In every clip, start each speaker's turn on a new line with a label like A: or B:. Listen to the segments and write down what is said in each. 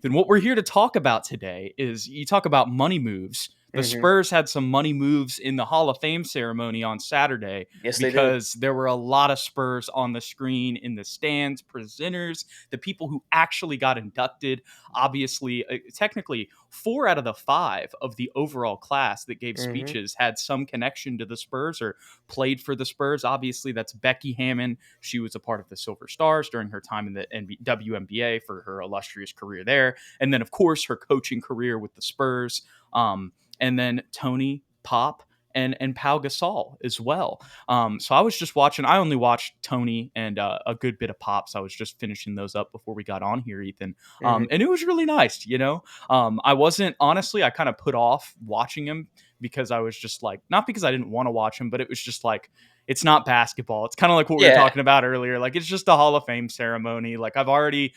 A: Then what we're here to talk about today is you talk about money moves. The
B: Hmm.
A: Spurs had some money moves in the Hall of Fame ceremony on Saturday
B: Yes, they did.
A: because there were a lot of Spurs on the screen in the stands, presenters, the people who actually got inducted. Obviously, technically, 4 out of the 5 of the overall class that gave
B: Hmm.
A: speeches had some connection to the Spurs or played for the Spurs. Obviously, that's Becky Hammon. She was a part of the Silver Stars during her time in the WNBA for her illustrious career there. And then, of course, her coaching career with the Spurs. And then Tony, Pop, and Pau Gasol as well. So I was just watching. I only watched Tony and a good bit of Pop. So I was just finishing those up before we got on here, Ethan.
B: Hmm.
A: And it was really nice. I wasn't honestly. I kind of put off watching him because I was just like, not because I didn't want to watch him, but it was just like, it's not basketball. It's kind of like what we were
B: Yeah.
A: talking about earlier. Like it's just a Hall of Fame ceremony. Like I've already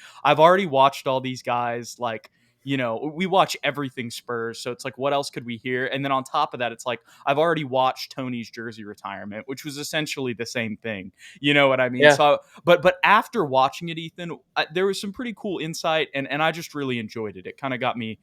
A: watched all these guys. Like, we watch everything Spurs. So it's like, what else could we hear? And then on top of that, it's like, I've already watched Tony's jersey retirement, which was essentially the same thing. You know what I mean?
B: Yeah.
A: But after watching it, Ethan, there was some pretty cool insight, and I just really enjoyed it. It kind of got me.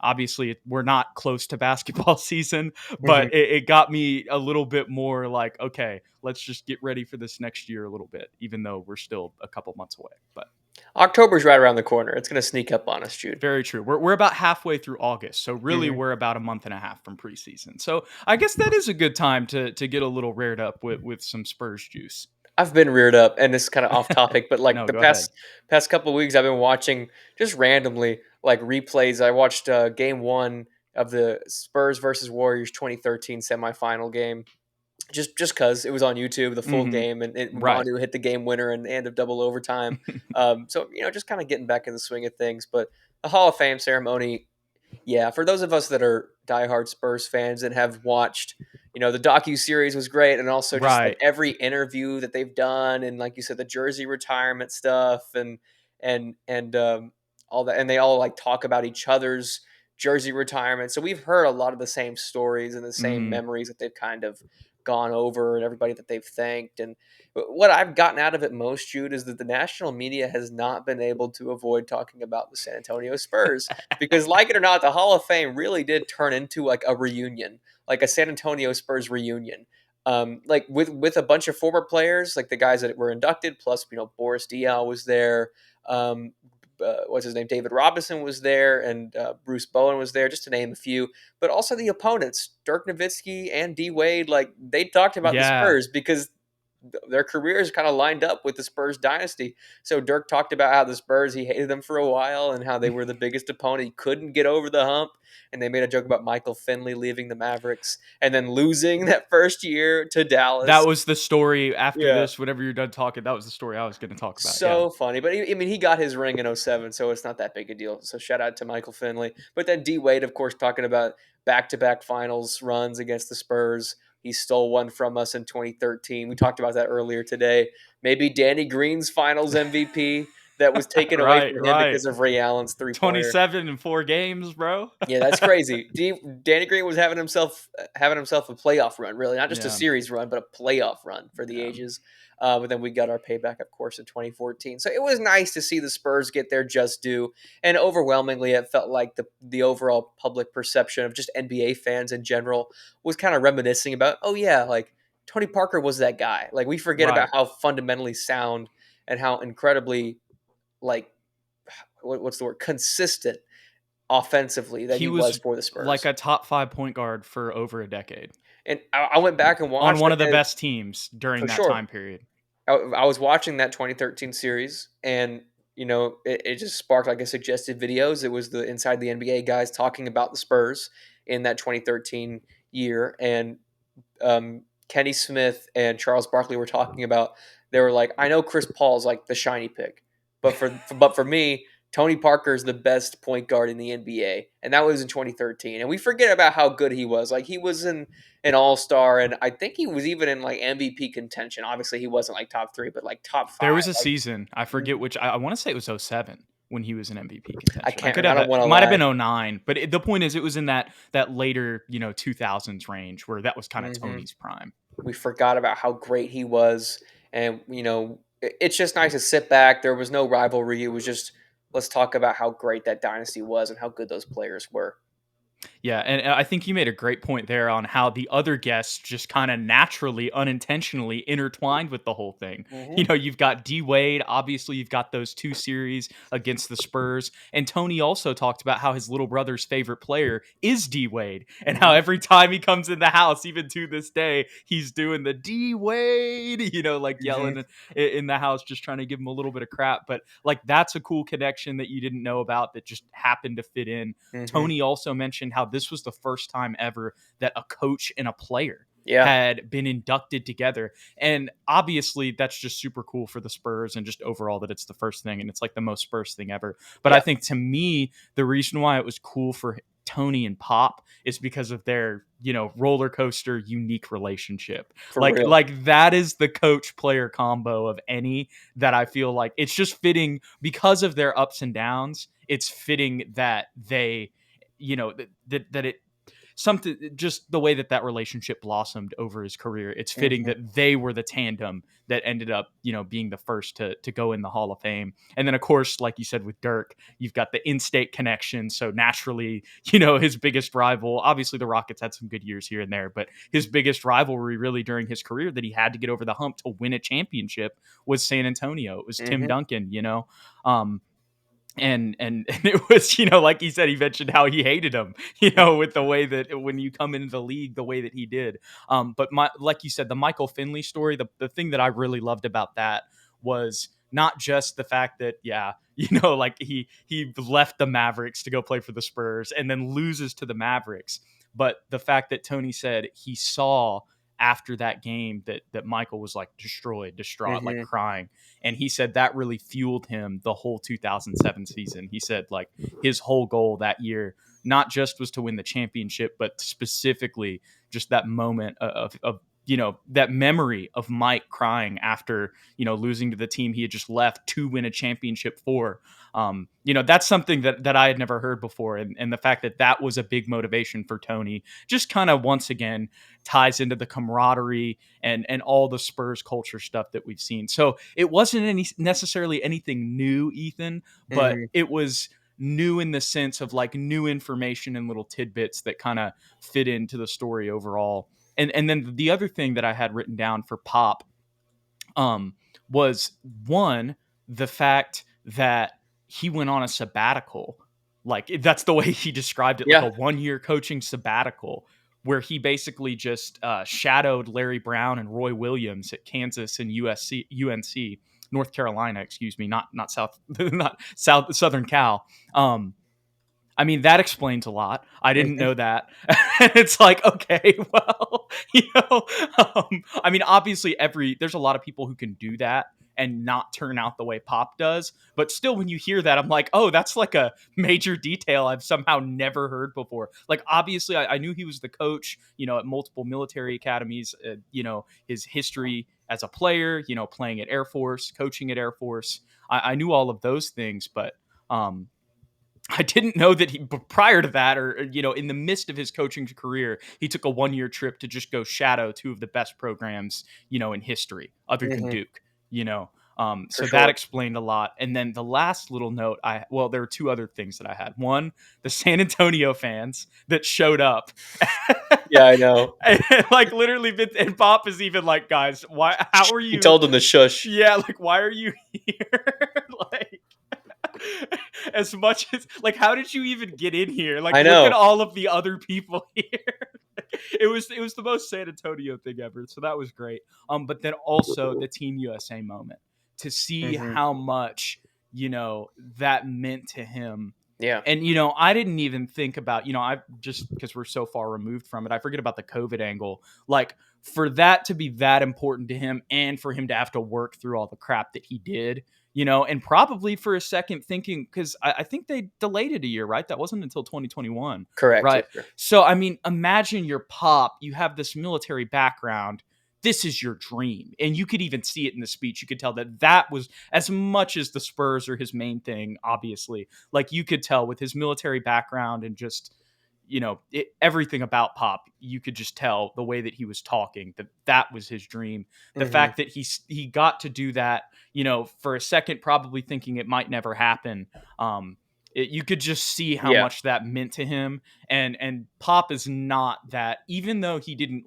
A: Obviously, we're not close to basketball season,
B: Hmm.
A: but it got me a little bit more like, okay, let's just get ready for this next year a little bit, even though we're still a couple months away. But
B: October's right around the corner. It's going to sneak up on us, Jude.
A: very true. We're about halfway through August, so really
B: Hmm.
A: we're about a month and a half from preseason. So I guess that is a good time to get a little reared up with some Spurs juice.
B: I've been reared up, and this is kind of off topic, but like
A: No,
B: the
A: go ahead.
B: past couple of weeks, I've been watching just randomly like replays. I watched Game One of the Spurs versus Warriors 2013 semifinal game, just because it was on YouTube, the full
A: Hmm.
B: game, and
A: Right.
B: Manu hit the game winner and end of double overtime. So just kind of getting back in the swing of things. But the Hall of Fame ceremony, yeah, for those of us that are diehard Spurs fans and have watched, the docu series was great, and also just like
A: Right.
B: every interview that they've done, and like you said, the jersey retirement stuff, and all that, and they all like talk about each other's jersey retirement. So we've heard a lot of the same stories and the same
A: Hmm.
B: memories that they've kind of gone over, and everybody that they've thanked. And what I've gotten out of it most, Jude, is that the national media has not been able to avoid talking about the San Antonio Spurs because, like it or not, the Hall of Fame really did turn into like a reunion, like a San Antonio Spurs reunion. Like with a bunch of former players, like the guys that were inducted, plus Boris Diaw was there. Um, what's his name? David Robinson was there, and Bruce Bowen was there, just to name a few. But also the opponents, Dirk Nowitzki and D Wade, like they talked about the
A: Yeah.
B: Spurs because their careers kind of lined up with the Spurs dynasty. So Dirk talked about how the Spurs, he hated them for a while and how they were the biggest opponent. He couldn't get over the hump. And they made a joke about Michael Finley leaving the Mavericks and then losing that first year to
A: That
B: Dallas.
A: was the story after
B: Yeah.
A: this. Whenever you're done talking, that was the story I was going to talk about. Yeah.
B: So funny. But I mean, he got his ring in '07, so it's not that big a deal. So shout out to Michael Finley. But then D Wade, of course, talking about back to back finals runs against the Spurs. He stole one from us in 2013. We talked about that earlier today. Maybe Danny Green's finals MVP that was taken away
A: Right.
B: from him
A: Right.
B: because of Ray Allen's 3-pointer.
A: 27 in 4 games, bro.
B: Yeah, that's crazy. Danny Green was having himself a playoff run, really, not just a
A: Yeah.
B: series run, but a playoff run for the
A: Yeah.
B: ages. But then we got our payback, of course, in 2014. So it was nice to see the Spurs get their just due, and overwhelmingly, it felt like the overall public perception of just NBA fans in general was kind of reminiscing about, oh yeah, like Tony Parker was that guy. Like we forget about
A: Right.
B: how fundamentally sound and how incredibly like what's the word, consistent offensively that
A: He
B: he was
A: was
B: for the
A: like
B: Spurs.
A: a top 5 point guard for over a decade
B: And I went back and
A: on
B: watched
A: one
B: it,
A: of the
B: and
A: best teams during
B: for
A: that
B: sure,
A: time period.
B: I was watching that 2013 series, and it just sparked like I suggested videos. It was the Inside the NBA guys talking about the Spurs in that 2013 year, and Kenny Smith and Charles Barkley were talking about. They were like, I know Chris Paul's like the shiny pick, but for me, Tony Parker is the best point guard in the NBA, and that was in 2013. And we forget about how good he was. Like he was an All Star, and I think he was even in like MVP contention. Obviously, he wasn't like top three, but like top
A: There
B: five.
A: was a
B: Like
A: season, I forget which, I want to say it was '07 when he was in MVP
B: I
A: contention. I
B: can't
A: could
B: remember. I
A: have
B: don't
A: that.
B: want
A: It
B: to
A: might have
B: lie.
A: been '09, but the point is, it was in that later 2000s range where that was kind of
B: Hmm.
A: Tony's prime.
B: We forgot about how great he was, and it's just nice to sit back. There was no rivalry. It was just let's talk about how great that dynasty was and how good those players were.
A: Yeah, and I think you made a great point there on how the other guests just kind of naturally, unintentionally intertwined with the whole thing.
B: Hmm.
A: You've got D Wade, obviously, you've got those two series against the Spurs. And Tony also talked about how his little brother's favorite player is D Wade, and how
B: Hmm.
A: every time he comes in the house, even to this day, he's doing the D Wade, like
B: Hmm.
A: yelling in the house, just trying to give him a little bit of crap. But like, that's a cool connection that you didn't know about that just happened to fit in.
B: Hmm.
A: Tony also mentioned how this was the first time ever that a coach and a player
B: Yeah.
A: had been inducted together. And obviously, that's just super cool for the Spurs and just overall that it's the first thing and it's like the most Spurs thing ever. But I
B: Yeah.
A: think to me, the reason why it was cool for Tony and Pop is because of their, roller coaster unique relationship.
B: For
A: Like
B: real.
A: like that is the coach player combo of any that I feel like it's just fitting because of their ups and downs. It's fitting that they that it something just the way that that relationship blossomed over his career. It's fitting
B: Hmm.
A: that they were the tandem that ended up being the first to go in the Hall of Fame. And then of course, like you said with Dirk, you've got the in-state connection, so naturally his biggest rival, obviously the Rockets had some good years here and there, but his biggest rivalry really during his career that he had to get over the hump to win a championship was San Antonio. It was Tim
B: Hmm.
A: Duncan. um and it was like he said, he mentioned how he hated him with the way that when you come into the league the way that he did. But like you said, the Michael Finley story, the thing that I really loved about that was not just the fact that like he left the Mavericks to go play for the Spurs and then loses to the Mavericks, but the fact that Tony said he saw after that game that Michael was like destroyed, distraught, like
B: Hmm.
A: crying. And he said that really fueled him the whole 2007 season. He said like his whole goal that year, not just was to win the championship, but specifically just that moment of that memory of Mike crying after, losing to the team he had just left to win a championship for. That's something that I had never heard before. And the fact that that was a big motivation for Tony just kind of once again ties into the camaraderie and all the Spurs culture stuff that we've seen. So it wasn't necessarily anything new, Ethan, but
B: Hmm.
A: it was new in the sense of like new information and little tidbits that kind of fit into the story overall. And then the other thing that I had written down for Pop um, was one, the fact that he went on a sabbatical. Like that's the way he described it, like a
B: Yeah.
A: 1 year coaching sabbatical, where he basically just shadowed Larry Brown and Roy Williams at Kansas and UNC, North Carolina, excuse me, not South, not Southern Cal. Um, I mean, that explains a lot. I didn't
B: Hmm.
A: know that. It's like, okay, well, I mean, obviously, there's a lot of people who can do that and not turn out the way Pop does. But still, when you hear that, I'm like, oh, that's like a major detail I've somehow never heard before. Like, obviously, I knew he was the coach, at multiple military academies, his history as a player, playing at Air Force, coaching at Air Force. I knew all of those things, but um, I didn't know that he prior to that, or in the midst of his coaching career, he took a 1 year trip to just go shadow two of the best programs, in history, other than
B: Hmm.
A: Duke.
B: For
A: So that
B: sure.
A: explained a lot. And then the last little note, there were two other things that I had. One, the San Antonio fans that showed up,
B: Yeah, I know.
A: and like literally, and Pop is even like, guys, why? How are
B: He
A: you?
B: told them to shush.
A: Yeah, like why are you here? Like as much as like how did you even get in here? Like
B: I
A: look at
B: know.
A: all of the other people here. It was the most San Antonio thing ever. So that was great. But then also the Team USA moment to see
B: Hmm.
A: how much, that meant to him.
B: Yeah.
A: And I didn't even think about, I just because we're so far removed from it, I forget about the COVID angle. Like for that to be that important to him and for him to have to work through all the crap that he did, and probably for a second thinking, because I think they delayed it a year, right? That wasn't until 2021,
B: Correct.
A: right?
B: Yes, sir.
A: So, I mean, imagine your Pop, you have this military background. This is your dream. And you could even see it in the speech. You could tell that that was as much as the Spurs are his main thing, obviously. Like you could tell with his military background and just everything about Pop, you could just tell the way that he was talking that was his dream. The
B: Hmm.
A: fact that he got to do that, for a second, probably thinking it might never happen. You could just see how
B: Yeah.
A: much that meant to him. And Pop is not that, even though he didn't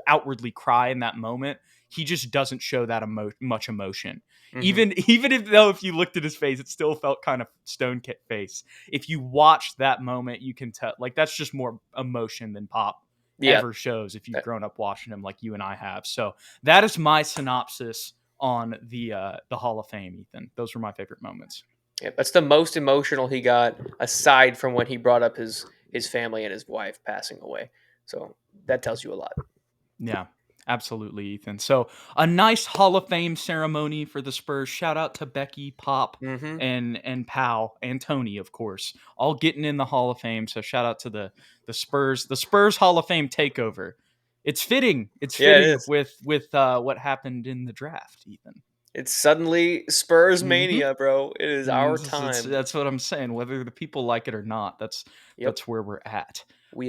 A: outwardly cry in that moment, he just doesn't show that much emotion.
B: Hmm.
A: Even if you looked at his face, it still felt kind of stone face. If you watch that moment, you can tell that's just more emotion than Pop
B: Yeah.
A: ever shows if you've
B: Uh,
A: grown up watching him like you and I have. So that is my synopsis on the Hall of Fame, Ethan. Those were my favorite moments.
B: yeah. That's the most emotional he got, aside from when he brought up his family and his wife passing away. So that tells you a lot.
A: Yeah, absolutely, Ethan. So a nice Hall of Fame ceremony for the Spurs. Shout out to Becky, Pop,
B: Hmm.
A: and Pal and Tony, of course, all getting in the Hall of Fame. So shout out to the Spurs, the Spurs Hall of Fame takeover. It's fitting. It's
B: Yeah, it
A: fitting
B: is.
A: with what happened in the draft, Ethan.
B: It's suddenly Spurs
A: Mm-hmm.
B: mania, bro. It is our time.
A: That's what I'm saying. Whether the people like it or not,
B: Yep.
A: that's where we're at.
B: We